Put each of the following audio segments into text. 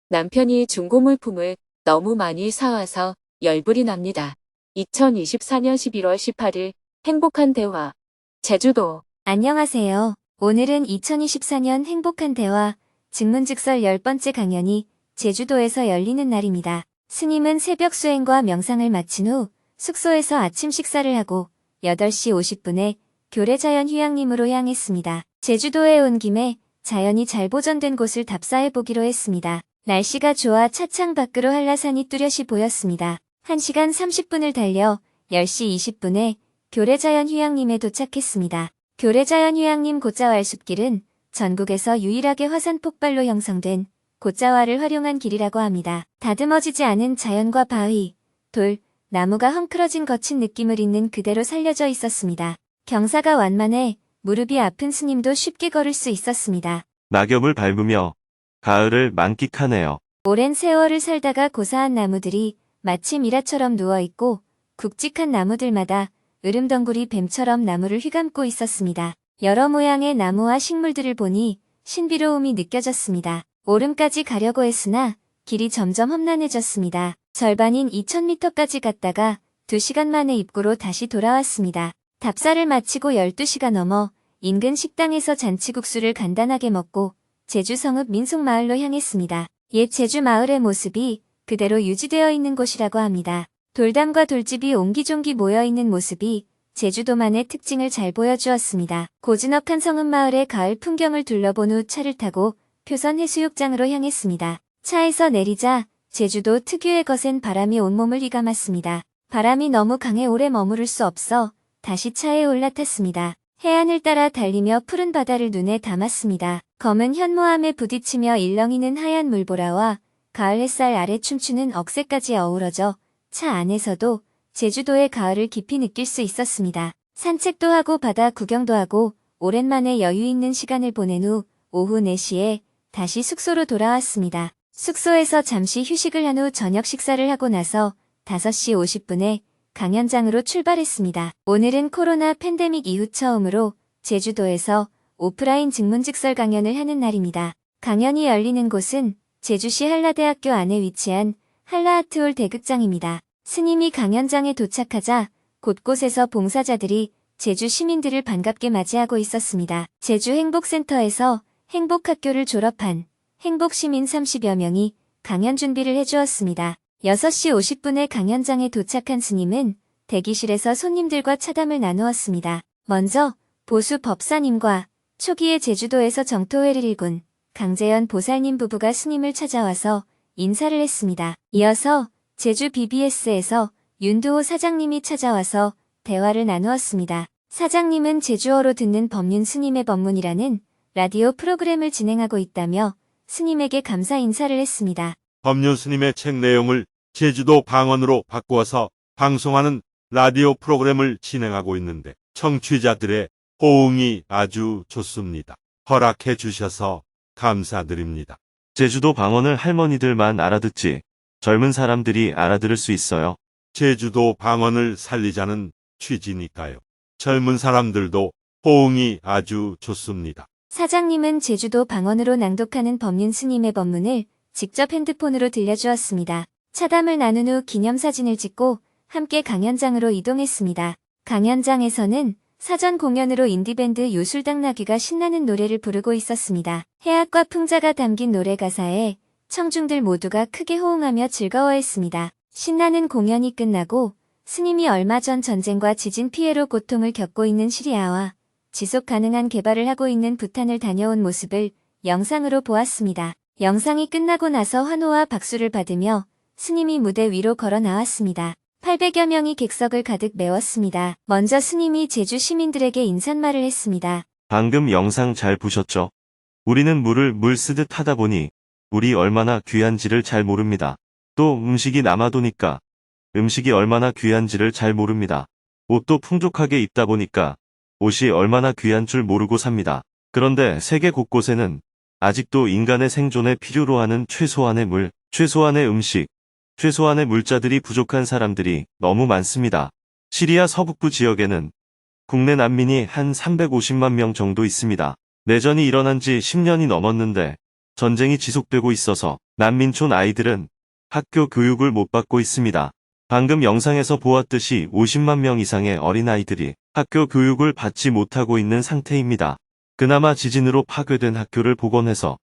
남편이 중고 물품을 너무 많이 사와서 열불이 납니다. 2024년 11월 18일 행복한 대화. 제주도. 안녕하세요. 오늘은 2024년 행복한 대화 증문즉설 10번째 강연이 제주도에서 열리는 날입니다. 스님은 새벽 수행과 명상을 마친 후 숙소에서 아침 식사를 하고 8시 50분에 교례자연휴양림으로 향했습니다. 제주도에 온 김에 자연이 잘 보존된 곳을 답사해보기로 했습니다. 날씨가 좋아 차창 밖으로 한라산이 뚜렷이 보였습니다. 1시간 30분을 달려 10시 20분에 교례자연휴양림에 도착했습니다. 교례자연휴양림 곶자왈 숲길은 전국에서 유일하게 화산 폭발로 형성된 곶자왈을 활용한 길이라고 합니다. 다듬어지지 않은 자연과 바위, 돌, 나무가 헝클어진 거친 느낌을 있는 그대로 살려져 있었습니다. 경사가 완만해 무릎이 아픈 스님도 쉽게 걸을 수 있었습니다. 낙엽을 밟으며 가을을 만끽하네요. 오랜 세월을 살다가 고사한 나무들이 마치 미라처럼 누워있고 굵직한 나무들마다 으름덩굴이 뱀처럼 나무를 휘감고 있었습니다. 여러 모양의 나무와 식물들을 보니 신비로움이 느껴졌습니다. 오름까지 가려고 했으나 길이 점점 험난해졌습니다. 절반인 2000m까지 갔다가 2시간 만에 입구로 다시 돌아왔습니다. 답사를 마치고 12시가 넘어 인근 식당에서 잔치국수를 간단하게 먹고 제주 성읍 민속마을로 향했습니다. 옛 제주 마을의 모습이 그대로 유지되어 있는 곳이라고 합니다. 돌담과 돌집이 옹기종기 모여있는 모습이 제주도만의 특징을 잘 보여주었습니다. 고즈넉한 성읍마을의 가을 풍경을 둘러본 후 차를 타고 표선 해수욕장으로 향했습니다. 차에서 내리자 제주도 특유의 거센 바람이 온몸을 휘감았습니다. 바람이 너무 강해 오래 머무를 수 없어 다시 차에 올라탔습니다. 해안을 따라 달리며 푸른 바다를 눈에 담았습니다. 검은 현모암에 부딪히며 일렁이는 하얀 물보라와 가을 햇살 아래 춤추는 억새까지 어우러져 차 안에서도 제주도의 가을을 깊이 느낄 수 있었습니다. 산책도 하고 바다 구경도 하고 오랜만에 여유 있는 시간을 보낸 후 오후 4시에 다시 숙소로 돌아왔습니다. 숙소에서 잠시 휴식을 한 후 저녁 식사를 하고 나서 5시 50분에 강연장으로 출발했습니다. 오늘은 코로나 팬데믹 이후 처음으로 제주도에서 오프라인 증문즉설 강연을 하는 날입니다. 강연이 열리는 곳은 제주시 한라대학교 안에 위치한 한라아트홀 대극장입니다. 스님이 강연장에 도착하자 곳곳에서 봉사자들이 제주 시민들을 반갑게 맞이하고 있었습니다. 제주 행복센터에서 행복학교를 졸업한 행복시민 30여 명이 강연 준비를 해주었습니다. 6시 50분에 강연장에 도착한 스님은 대기실에서 손님들과 차담을 나누었습니다. 먼저 보수 법사님과 초기에 제주도에서 정토회를 일군 강재현 보살님 부부가 스님을 찾아와서 인사를 했습니다. 이어서 제주 BBS에서 윤두호 사장님이 찾아와서 대화를 나누었습니다. 사장님은 제주어로 듣는 법륜 스님의 법문이라는 라디오 프로그램을 진행하고 있다며 스님에게 감사 인사를 했습니다. 법륜 스님의 책 내용을 제주도 방언으로 바꾸어서 방송하는 라디오 프로그램을 진행하고 있는데 청취자들의 호응이 아주 좋습니다. 허락해 주셔서 감사드립니다. 제주도 방언을 할머니들만 알아듣지 젊은 사람들이 알아들을 수 있어요. 제주도 방언을 살리자는 취지니까요. 젊은 사람들도 호응이 아주 좋습니다. 사장님은 제주도 방언으로 낭독하는 법륜 스님의 법문을 직접 핸드폰으로 들려주었습니다. 차담을 나눈 후 기념사진을 찍고 함께 강연장으로 이동했습니다. 강연장에서는 사전 공연으로 인디밴드 요술당나귀가 신나는 노래를 부르고 있었습니다. 해악과 풍자가 담긴 노래 가사에 청중들 모두가 크게 호응하며 즐거워했습니다. 신나는 공연이 끝나고 스님이 얼마 전 전쟁과 지진 피해로 고통을 겪고 있는 시리아와 지속 가능한 개발을 하고 있는 부탄을 다녀온 모습을 영상으로 보았습니다. 영상이 끝나고 나서 환호와 박수를 받으며 스님이 무대 위로 걸어 나왔습니다. 800여 명이 객석을 가득 메웠습니다. 먼저 스님이 제주 시민들에게 인사말을 했습니다. 방금 영상 잘 보셨죠? 우리는 물을 물 쓰듯 하다 보니 물이 얼마나 귀한지를 잘 모릅니다. 또 음식이 남아도니까 음식이 얼마나 귀한지를 잘 모릅니다. 옷도 풍족하게 입다 보니까 옷이 얼마나 귀한 줄 모르고 삽니다. 그런데 세계 곳곳에는 아직도 인간의 생존에 필요로 하는 최소한의 물, 최소한의 음식, 최소한의 물자들이 부족한 사람들이 너무 많습니다. 시리아 서북부 지역에는 국내 난민이 한 350만 명 정도 있습니다. 내전이 일어난 지 10년이 넘었는데 전쟁이 지속되고 있어서 난민촌 아이들은 학교 교육을 못 받고 있습니다. 방금 영상에서 보았듯이 50만 명 이상의 어린아이들이 학교 교육을 받지 못하고 있는 상태입니다. 그나마 지진으로 파괴된 학교를 복원해서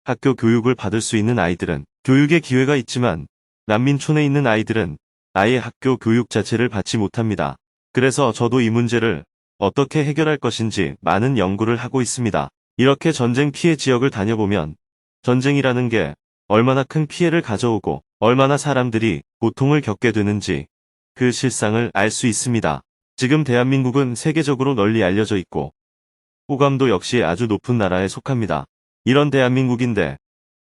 학교 교육을 받을 수 있는 아이들은 교육의 기회가 있지만 난민촌에 있는 아이들은 아예 학교 교육 자체를 받지 못합니다. 그래서 저도 이 문제를 어떻게 해결할 것인지 많은 연구를 하고 있습니다. 이렇게 전쟁 피해 지역을 다녀보면 전쟁이라는 게 얼마나 큰 피해를 가져오고 얼마나 사람들이 고통을 겪게 되는지 그 실상을 알 수 있습니다. 지금 대한민국은 세계적으로 널리 알려져 있고 호감도 역시 아주 높은 나라에 속합니다. 이런 대한민국인데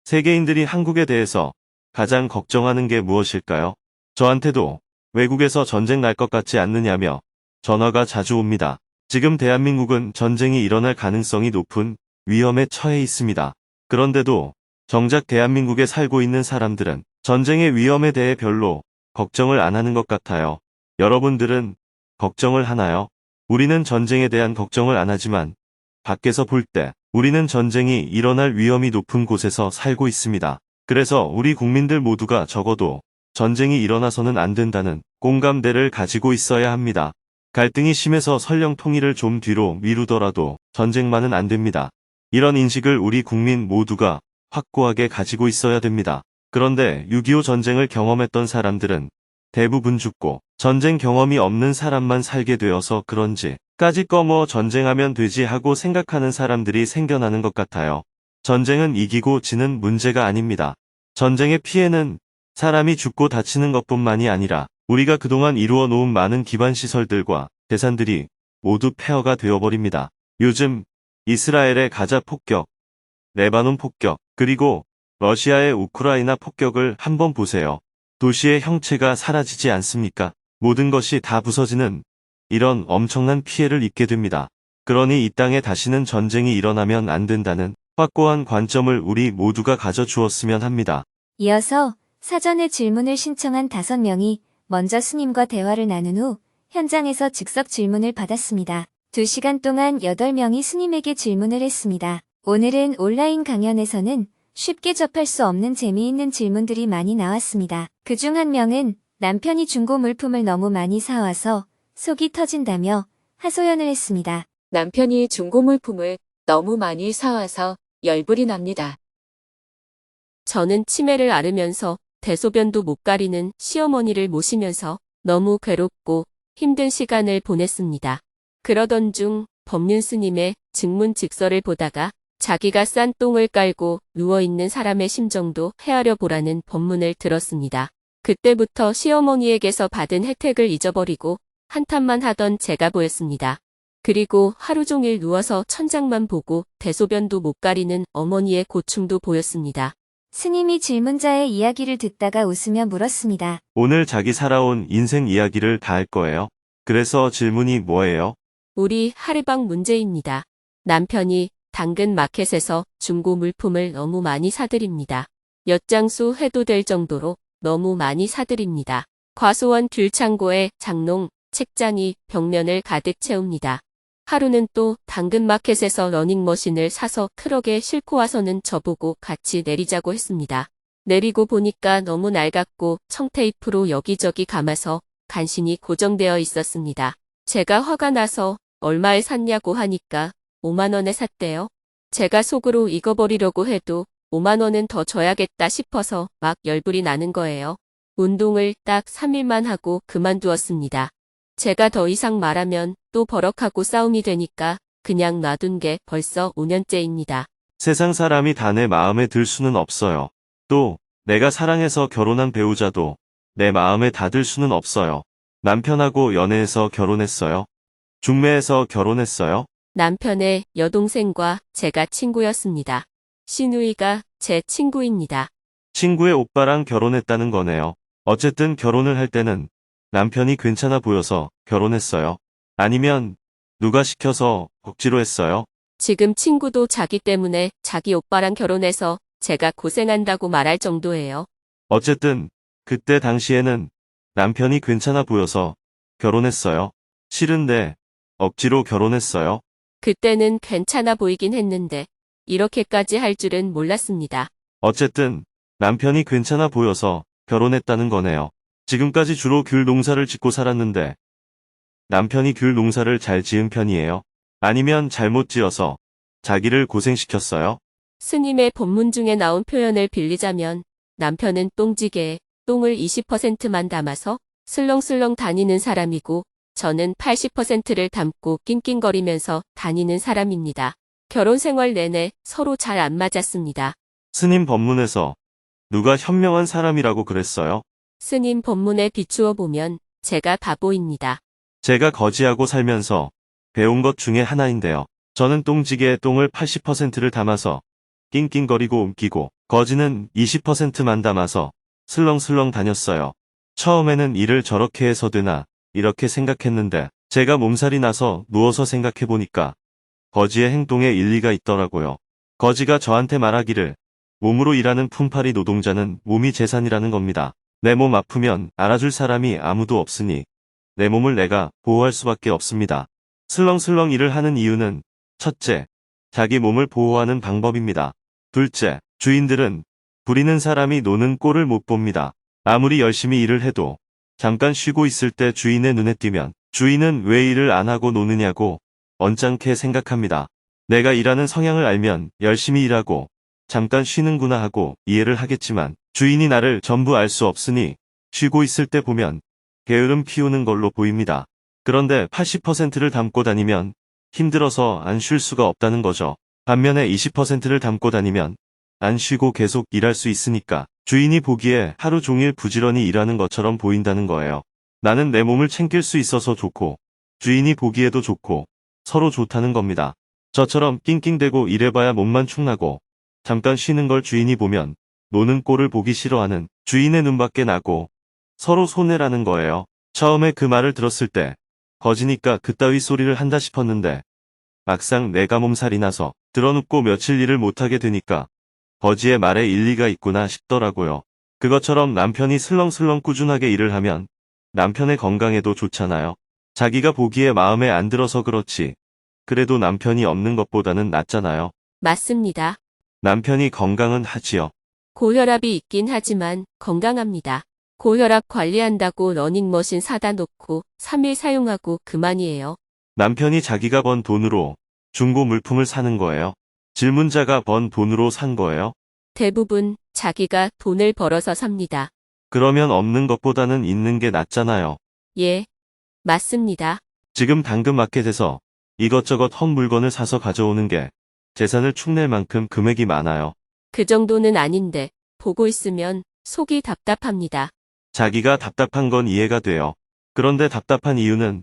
세계인들이 한국에 대해서 가장 걱정하는 게 무엇일까요? 저한테도 외국에서 전쟁 날 것 같지 않느냐며 전화가 자주 옵니다. 지금 대한민국은 전쟁이 일어날 가능성이 높은 위험에 처해 있습니다. 그런데도 정작 대한민국에 살고 있는 사람들은 전쟁의 위험에 대해 별로 걱정을 안 하는 것 같아요. 여러분들은 걱정을 하나요? 우리는 전쟁에 대한 걱정을 안 하지만 밖에서 볼 때 우리는 전쟁이 일어날 위험이 높은 곳에서 살고 있습니다. 그래서 우리 국민들 모두가 적어도 전쟁이 일어나서는 안 된다는 공감대를 가지고 있어야 합니다. 갈등이 심해서 설령 통일을 좀 뒤로 미루더라도 전쟁만은 안 됩니다. 이런 인식을 우리 국민 모두가 확고하게 가지고 있어야 됩니다. 그런데 6.25 전쟁을 경험했던 사람들은 대부분 죽고 전쟁 경험이 없는 사람만 살게 되어서 그런지 까짓 거 뭐 전쟁하면 되지 하고 생각하는 사람들이 생겨나는 것 같아요. 전쟁은 이기고 지는 문제가 아닙니다. 전쟁의 피해는 사람이 죽고 다치는 것뿐만이 아니라 우리가 그동안 이루어 놓은 많은 기반시설들과 재산들이 모두 폐허가 되어버립니다. 요즘 이스라엘의 가자 폭격, 레바논 폭격, 그리고 러시아의 우크라이나 폭격을 한번 보세요. 도시의 형체가 사라지지 않습니까? 모든 것이 다 부서지는 이런 엄청난 피해를 입게 됩니다. 그러니 이 땅에 다시는 전쟁이 일어나면 안 된다는 확고한 관점을 우리 모두가 가져주었으면 합니다. 이어서 사전에 질문을 신청한 5명이 먼저 스님과 대화를 나눈 후 현장에서 즉석 질문을 받았습니다. 2시간 동안 8명이 스님에게 질문을 했습니다. 오늘은 온라인 강연에서는 쉽게 접할 수 없는 재미있는 질문들이 많이 나왔습니다. 그중 한 명은 남편이 중고 물품을 너무 많이 사와서 속이 터진다며 하소연을 했습니다. 남편이 중고 물품을 너무 많이 사와서 열불이 납니다. 저는 치매를 앓으면서 대소변도 못 가리는 시어머니를 모시면서 너무 괴롭고 힘든 시간을 보냈습니다. 그러던 중 법륜 스님의 증문직서를 보다가 자기가 싼 똥을 깔고 누워있는 사람의 심정도 헤아려 보라는 법문을 들었습니다. 그때부터 시어머니에게서 받은 혜택을 잊어버리고 한탄만 하던 제가 보였습니다. 그리고 하루 종일 누워서 천장만 보고 대소변도 못 가리는 어머니의 고충도 보였습니다. 스님이 질문자의 이야기를 듣다가 웃으며 물었습니다. 오늘 자기 살아온 인생 이야기를 다 할 거예요. 그래서 질문이 뭐예요? 우리 하르방 문제입니다. 남편이 당근 마켓에서 중고 물품을 너무 많이 사들입니다. 몇 장수 해도 될 정도로 너무 많이 사들입니다. 과수원 귤창고에 장롱, 책장이 벽면을 가득 채웁니다. 하루는 또 당근마켓에서 러닝머신을 사서 트럭에 싣고 와서는 저보고 같이 내리자고 했습니다. 내리고 보니까 너무 낡았고 청테이프로 여기저기 감아서 간신히 고정되어 있었습니다. 제가 화가 나서 얼마에 샀냐고 하니까 5만 원에 샀대요. 제가 속으로 익어버리려고 해도 5만 원은 더 줘야겠다 싶어서 막 열불이 나는 거예요. 운동을 딱 3일만 하고 그만두었습니다. 제가 더 이상 말하면 또 버럭하고 싸움이 되니까 그냥 놔둔 게 벌써 5년째입니다. 세상 사람이 다 내 마음에 들 수는 없어요. 또 내가 사랑해서 결혼한 배우자도 내 마음에 다 들 수는 없어요. 남편하고 연애해서 결혼했어요? 중매해서 결혼했어요? 남편의 여동생과 제가 친구였습니다. 시누이가 제 친구입니다. 친구의 오빠랑 결혼했다는 거네요. 어쨌든 결혼을 할 때는 남편이 괜찮아 보여서 결혼했어요. 아니면 누가 시켜서 억지로 했어요? 지금 친구도 자기 때문에 자기 오빠랑 결혼해서 제가 고생한다고 말할 정도예요. 어쨌든 그때 당시에는 남편이 괜찮아 보여서 결혼했어요. 싫은데 억지로 결혼했어요. 그때는 괜찮아 보이긴 했는데 이렇게까지 할 줄은 몰랐습니다. 어쨌든 남편이 괜찮아 보여서 결혼했다는 거네요. 지금까지 주로 귤 농사를 짓고 살았는데 남편이 귤 농사를 잘 지은 편이에요? 아니면 잘못 지어서 자기를 고생시켰어요? 스님의 법문 중에 나온 표현을 빌리자면 남편은 똥지게에 똥을 20%만 담아서 슬렁슬렁 다니는 사람이고 저는 80%를 담고 낑낑거리면서 다니는 사람입니다. 결혼 생활 내내 서로 잘 안 맞았습니다. 스님 법문에서 누가 현명한 사람이라고 그랬어요? 스님 법문에 비추어 보면 제가 바보입니다. 제가 거지하고 살면서 배운 것 중에 하나인데요. 저는 똥지게에 똥을 80%를 담아서 낑낑거리고 옮기고 거지는 20%만 담아서 슬렁슬렁 다녔어요. 처음에는 일을 저렇게 해서 되나 이렇게 생각했는데 제가 몸살이 나서 누워서 생각해보니까 거지의 행동에 일리가 있더라고요. 거지가 저한테 말하기를 몸으로 일하는 품팔이 노동자는 몸이 재산이라는 겁니다. 내 몸 아프면 알아줄 사람이 아무도 없으니 내 몸을 내가 보호할 수밖에 없습니다. 슬렁슬렁 일을 하는 이유는 첫째, 자기 몸을 보호하는 방법입니다. 둘째, 주인들은 부리는 사람이 노는 꼴을 못 봅니다. 아무리 열심히 일을 해도 잠깐 쉬고 있을 때 주인의 눈에 띄면 주인은 왜 일을 안 하고 노느냐고 언짢게 생각합니다. 내가 일하는 성향을 알면 열심히 일하고 잠깐 쉬는구나 하고 이해를 하겠지만 주인이 나를 전부 알 수 없으니 쉬고 있을 때 보면 게으름 피우는 걸로 보입니다. 그런데 80%를 담고 다니면 힘들어서 안 쉴 수가 없다는 거죠. 반면에 20%를 담고 다니면 안 쉬고 계속 일할 수 있으니까 주인이 보기에 하루 종일 부지런히 일하는 것처럼 보인다는 거예요. 나는 내 몸을 챙길 수 있어서 좋고 주인이 보기에도 좋고 서로 좋다는 겁니다. 저처럼 낑낑대고 일해봐야 몸만 축나고 잠깐 쉬는 걸 주인이 보면 노는 꼴을 보기 싫어하는 주인의 눈밖에 나고 서로 손해라는 거예요. 처음에 그 말을 들었을 때 거지니까 그따위 소리를 한다 싶었는데 막상 내가 몸살이 나서 드러눕고 며칠 일을 못하게 되니까 거지의 말에 일리가 있구나 싶더라고요. 그것처럼 남편이 슬렁슬렁 꾸준하게 일을 하면 남편의 건강에도 좋잖아요. 자기가 보기에 마음에 안 들어서 그렇지. 그래도 남편이 없는 것보다는 낫잖아요. 맞습니다. 남편이 건강은 하지요. 고혈압이 있긴 하지만 건강합니다. 고혈압 관리한다고 러닝머신 사다 놓고 3일 사용하고 그만이에요. 남편이 자기가 번 돈으로 중고 물품을 사는 거예요. 질문자가 번 돈으로 산 거예요. 대부분 자기가 돈을 벌어서 삽니다. 그러면 없는 것보다는 있는 게 낫잖아요. 예, 맞습니다. 지금 당근마켓에서 이것저것 헛 물건을 사서 가져오는 게 재산을 축낼 만큼 금액이 많아요. 그 정도는 아닌데 보고 있으면 속이 답답합니다. 자기가 답답한 건 이해가 돼요. 그런데 답답한 이유는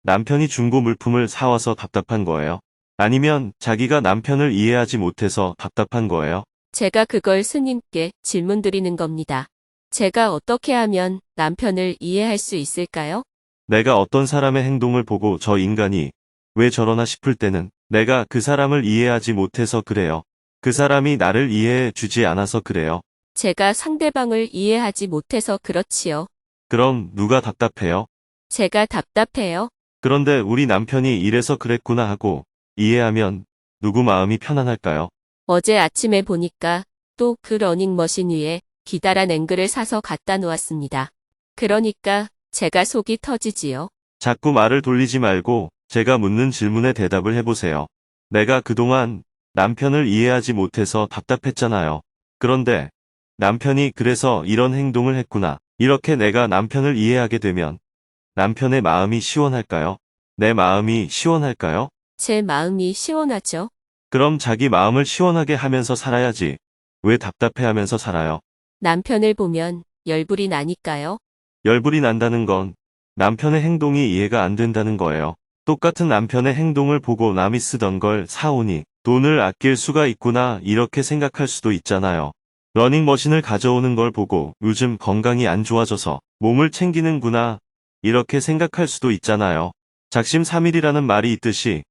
남편이 중고 물품을 사와서 답답한 거예요. 아니면 자기가 남편을 이해하지 못해서 답답한 거예요. 제가 그걸 스님께 질문 드리는 겁니다. 제가 어떻게 하면 남편을 이해할 수 있을까요? 내가 어떤 사람의 행동을 보고 저 인간이 왜 저러나 싶을 때는 내가 그 사람을 이해하지 못해서 그래요. 그 사람이 나를 이해해 주지 않아서 그래요. 제가 상대방을 이해하지 못해서 그렇지요. 그럼 누가 답답해요? 제가 답답해요. 그런데 우리 남편이 이래서 그랬구나 하고 이해하면 누구 마음이 편안할까요? 어제 아침에 보니까 또 그 러닝머신 위에 기다란 앵글을 사서 갖다 놓았습니다. 그러니까 제가 속이 터지지요. 자꾸 말을 돌리지 말고 제가 묻는 질문에 대답을 해보세요. 내가 그동안 남편을 이해하지 못해서 답답했잖아요. 그런데 남편이 그래서 이런 행동을 했구나. 이렇게 내가 남편을 이해하게 되면 남편의 마음이 시원할까요? 내 마음이 시원할까요? 제 마음이 시원하죠. 그럼 자기 마음을 시원하게 하면서 살아야지. 왜 답답해하면서 살아요? 남편을 보면 열불이 나니까요. 열불이 난다는 건 남편의 행동이 이해가 안 된다는 거예요. 똑같은 남편의 행동을 보고 남이 쓰던 걸 사오니 돈을 아낄 수가 있구나 이렇게 생각할 수도 있잖아요. 러닝머신을 가져오는 걸 보고 요즘 건강이 안 좋아져서 몸을 챙기는구나 이렇게 생각할 수도 있잖아요. 작심삼일이라는 말이 있듯이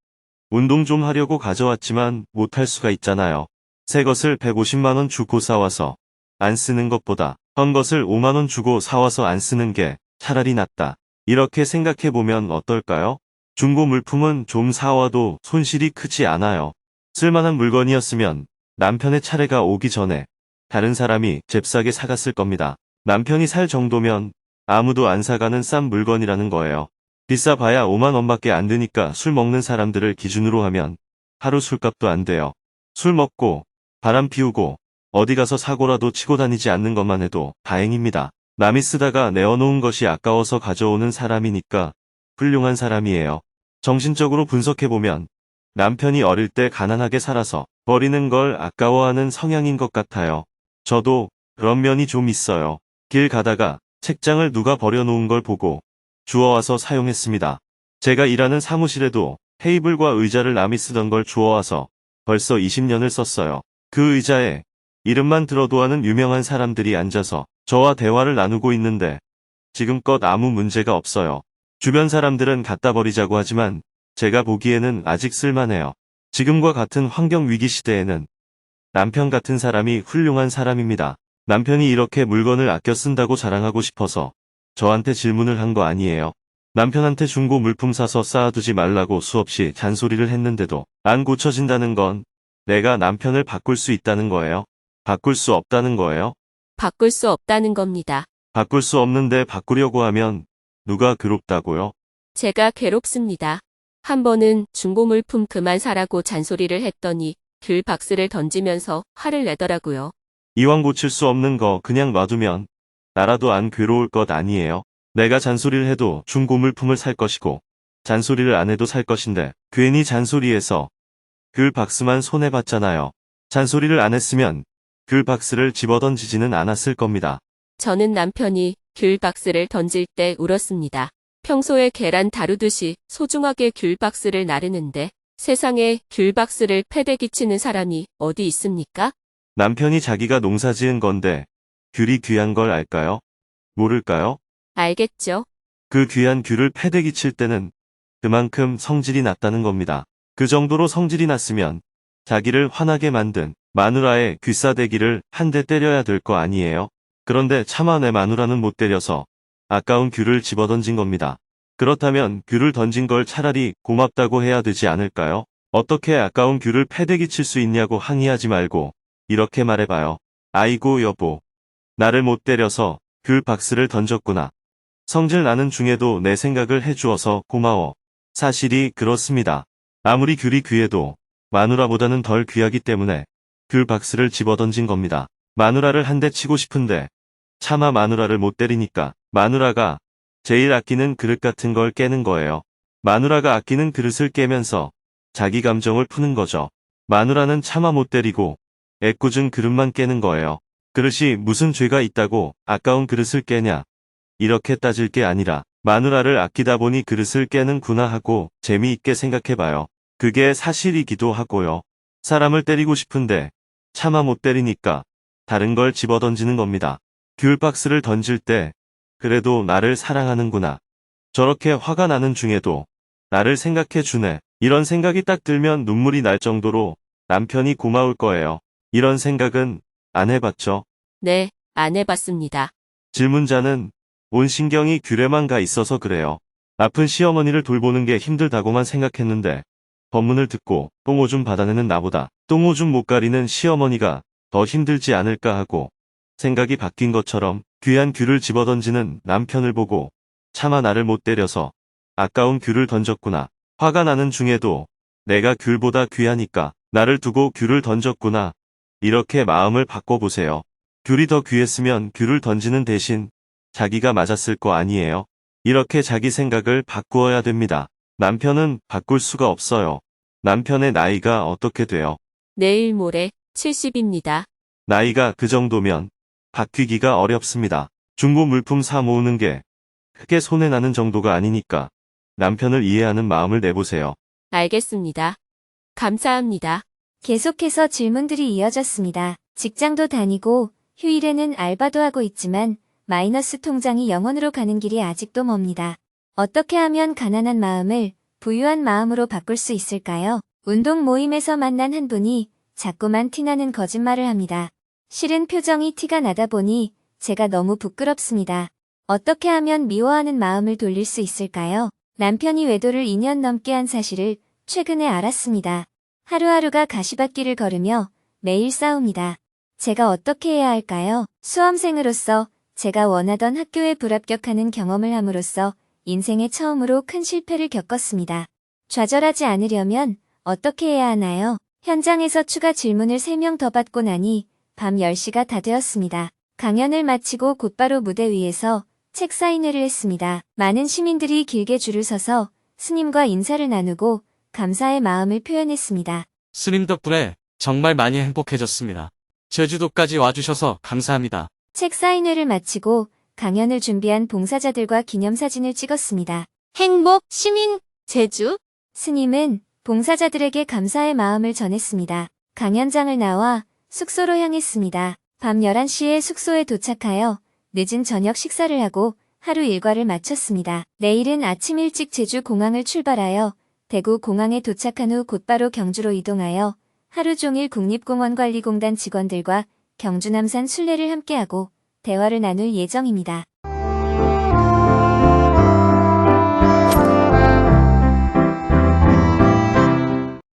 운동 좀 하려고 가져왔지만 못할 수가 있잖아요. 새 것을 150만 원 주고 사와서 안 쓰는 것보다 헌 것을 5만 원 주고 사와서 안 쓰는 게 차라리 낫다. 이렇게 생각해 보면 어떨까요? 중고 물품은 좀 사와도 손실이 크지 않아요. 쓸만한 물건이었으면 남편의 차례가 오기 전에 다른 사람이 잽싸게 사갔을 겁니다. 남편이 살 정도면 아무도 안 사가는 싼 물건이라는 거예요. 비싸봐야 5만 원밖에 안 드니까 술 먹는 사람들을 기준으로 하면 하루 술값도 안 돼요. 술 먹고 바람 피우고 어디 가서 사고라도 치고 다니지 않는 것만 해도 다행입니다. 남이 쓰다가 내어놓은 것이 아까워서 가져오는 사람이니까 훌륭한 사람이에요. 정신적으로 분석해보면 남편이 어릴 때 가난하게 살아서 버리는 걸 아까워하는 성향인 것 같아요. 저도 그런 면이 좀 있어요. 길 가다가 책장을 누가 버려놓은 걸 보고 주워와서 사용했습니다. 제가 일하는 사무실에도 테이블과 의자를 남이 쓰던 걸 주워와서 벌써 20년을 썼어요. 그 의자에 이름만 들어도 아는 유명한 사람들이 앉아서 저와 대화를 나누고 있는데 지금껏 아무 문제가 없어요. 주변 사람들은 갖다 버리자고 하지만 제가 보기에는 아직 쓸만해요. 지금과 같은 환경 위기 시대에는 남편 같은 사람이 훌륭한 사람입니다. 남편이 이렇게 물건을 아껴 쓴다고 자랑하고 싶어서 저한테 질문을 한 거 아니에요. 남편한테 중고 물품 사서 쌓아두지 말라고 수없이 잔소리를 했는데도 안 고쳐진다는 건 내가 남편을 바꿀 수 있다는 거예요? 바꿀 수 없다는 거예요? 바꿀 수 없다는 겁니다. 바꿀 수 없는데 바꾸려고 하면 누가 괴롭다고요? 제가 괴롭습니다. 한 번은 중고 물품 그만 사라고 잔소리를 했더니 귤 박스를 던지면서 화를 내더라고요. 이왕 고칠 수 없는 거 그냥 놔두면 나라도 안 괴로울 것 아니에요? 내가 잔소리를 해도 중고 물품을 살 것이고 잔소리를 안 해도 살 것인데 괜히 잔소리해서 귤 박스만 손해봤잖아요. 잔소리를 안 했으면 귤 박스를 집어던지지는 않았을 겁니다. 저는 남편이 귤 박스를 던질 때 울었습니다. 평소에 계란 다루듯이 소중하게 귤 박스를 나르는데 세상에 귤 박스를 패대기 치는 사람이 어디 있습니까? 남편이 자기가 농사 지은 건데 귤이 귀한 걸 알까요? 모를까요? 알겠죠? 그 귀한 귤을 패대기 칠 때는 그만큼 성질이 났다는 겁니다. 그 정도로 성질이 났으면 자기를 화나게 만든 마누라의 귀싸대기를 한 대 때려야 될 거 아니에요? 그런데 차마 내 마누라는 못 때려서 아까운 귤을 집어던진 겁니다. 그렇다면 귤을 던진 걸 차라리 고맙다고 해야 되지 않을까요? 어떻게 아까운 귤을 패대기 칠 수 있냐고 항의하지 말고 이렇게 말해봐요. 아이고 여보, 나를 못 때려서 귤 박스를 던졌구나. 성질 나는 중에도 내 생각을 해주어서 고마워. 사실이 그렇습니다. 아무리 귤이 귀해도 마누라보다는 덜 귀하기 때문에 귤 박스를 집어던진 겁니다. 마누라를 한 대 치고 싶은데 차마 마누라를 못 때리니까 마누라가 제일 아끼는 그릇 같은 걸 깨는 거예요. 마누라가 아끼는 그릇을 깨면서 자기 감정을 푸는 거죠. 마누라는 차마 못 때리고 애꿎은 그릇만 깨는 거예요. 그릇이 무슨 죄가 있다고 아까운 그릇을 깨냐. 이렇게 따질 게 아니라 마누라를 아끼다 보니 그릇을 깨는구나 하고 재미있게 생각해봐요. 그게 사실이기도 하고요. 사람을 때리고 싶은데 차마 못 때리니까 다른 걸 집어던지는 겁니다. 귤 박스를 던질 때 그래도 나를 사랑하는구나. 저렇게 화가 나는 중에도 나를 생각해 주네. 이런 생각이 딱 들면 눈물이 날 정도로 남편이 고마울 거예요. 이런 생각은 안 해봤죠? 네, 안 해봤습니다. 질문자는 온 신경이 귤에만 가 있어서 그래요. 아픈 시어머니를 돌보는 게 힘들다고만 생각했는데 법문을 듣고 똥오줌 받아내는 나보다 똥오줌 못 가리는 시어머니가 더 힘들지 않을까 하고 생각이 바뀐 것처럼 귀한 귤을 집어던지는 남편을 보고 차마 나를 못 때려서 아까운 귤을 던졌구나. 화가 나는 중에도 내가 귤보다 귀하니까 나를 두고 귤을 던졌구나. 이렇게 마음을 바꿔보세요. 귤이 더 귀했으면 귤을 던지는 대신 자기가 맞았을 거 아니에요. 이렇게 자기 생각을 바꾸어야 됩니다. 남편은 바꿀 수가 없어요. 남편의 나이가 어떻게 돼요? 내일 모레 70입니다. 나이가 그 정도면 바뀌기가 어렵습니다. 중고 물품 사 모으는 게 크게 손해나는 정도가 아니니까 남편을 이해하는 마음을 내보세요. 알겠습니다. 감사합니다. 계속해서 질문들이 이어졌습니다. 직장도 다니고 휴일에는 알바도 하고 있지만 마이너스 통장이 0원으로 가는 길이 아직도 멉니다. 어떻게 하면 가난한 마음을 부유한 마음으로 바꿀 수 있을까요? 운동 모임에서 만난 한 분이 자꾸만 티나는 거짓말을 합니다. 실은 표정이 티가 나다 보니 제가 너무 부끄럽습니다. 어떻게 하면 미워하는 마음을 돌릴 수 있을까요? 남편이 외도를 2년 넘게 한 사실을 최근에 알았습니다. 하루하루가 가시밭길을 걸으며 매일 싸웁니다. 제가 어떻게 해야 할까요? 수험생으로서 제가 원하던 학교에 불합격하는 경험을 함으로써 인생의 처음으로 큰 실패를 겪었습니다. 좌절하지 않으려면 어떻게 해야 하나요? 현장에서 추가 질문을 3명 더 받고 나니 밤 10시가 다 되었습니다. 강연을 마치고 곧바로 무대 위에서 책 사인회를 했습니다. 많은 시민들이 길게 줄을 서서 스님과 인사를 나누고 감사의 마음을 표현했습니다. 스님 덕분에 정말 많이 행복해졌습니다. 제주도까지 와주셔서 감사합니다. 책 사인회를 마치고 강연을 준비한 봉사자들과 기념사진을 찍었습니다. 행복, 시민, 제주. 스님은 봉사자들에게 감사의 마음을 전했습니다. 강연장을 나와 숙소로 향했습니다. 밤 11시에 숙소에 도착하여 늦은 저녁 식사를 하고 하루 일과를 마쳤습니다. 내일은 아침 일찍 제주 공항을 출발하여 대구 공항에 도착한 후 곧바로 경주로 이동하여 하루 종일 국립공원관리공단 직원들과 경주 남산 순례를 함께하고 대화를 나눌 예정입니다.